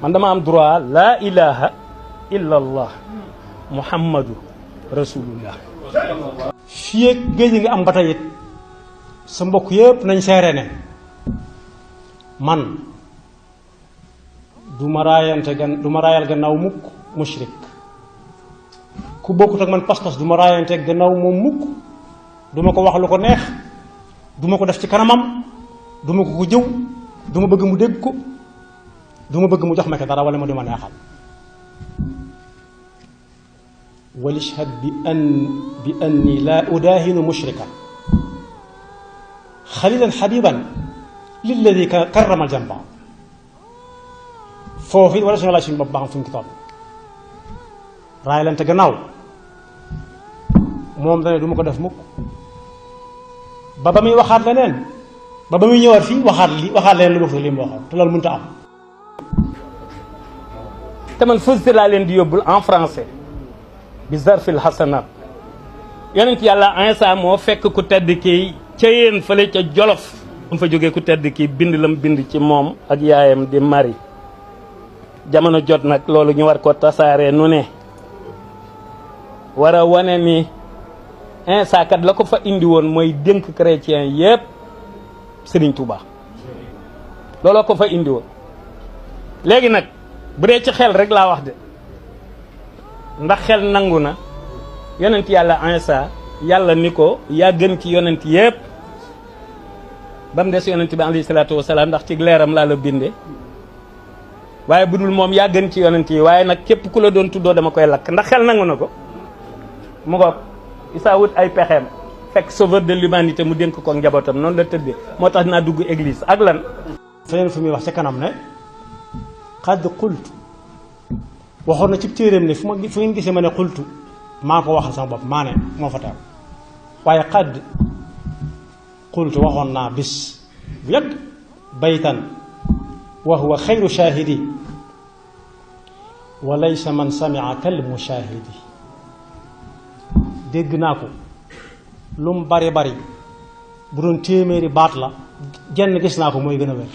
man dama am droit laa ilaha illa allah muhammadu rasulullah. fii ak géej nga am ba tey it sa mbokk yëpp nañ seere ne man du ma raayal gannaaw mukk mushrik ku bokkut ak man pas-pas du ma raayante gannaaw moom mukk du ma ko wax lu ko neex du ma ko def ci kanamam du ma ko jëw du ma bëgg mu dégg ko du ma bëgg mu jox ma ko dara wala ma du ma neexal. walishhad bi anni laa udaahinu mushrikan xalilan xabiban lilladi karrama aljamba. foofu it wala suñu laaj suñu bopp baax fu ñu ko toll raay lante gannaaw moom dane du ma ko def mukk ba muy waxaat leneen ba muy ñëwaat fii waxaat leneen lu bokk li mu waxoon te loolu mënut a am. te man fausse laa leen di yóbbul en français bi zarfil hasanat. yonent yàlla Iisaa moo fekk ku tedd kii ca yéen fële ca Jolof mu fa jógee ku tedd kii bind lam bind ci moom ak yaayam di Marie. jamono jot nag loolu ñu war ko tasaaree nu ne war a wane ni Iisaa kat la ko fa indi woon mooy dénk chrétien yépp Serigne Touba looloo ko fa indi woon. léegi nag bu dee ci xel rek laa wax de ndax xel nangu na yonent yàlla Iisaa yàlla ni ko yaa gën ci yonent yépp ba mu des yonent bi alayhi salaatu wasalaam ndax ci leeram laa la binde waaye bu dul moom yaa gën ci yonent yi waaye nag képp ku la doon tuddoo dama koy lakk ndax xel nangu na ko mu ko Isaa wut ay pexeem fekk sauveur de l'humanité mu dénk ko njabootam noonu la tëddee moo tax dinaa dugg église ak lan. feneen fu muy wax ca kanam ne xadd xultu waxoon na ci téeréem ne fu ngeen gisee ma ne xultu maa ko waxal sama bopp maa ne moo fa teew waaye xadd xultu waxoon naa bis bu yàgg baytan wa huwa xayru shaahidi wa laysa man samia kal mushahidi. dégg naa ko lu mu bari bari bu doon téeméeri baat la genn gis naa ko mooy gën a wér.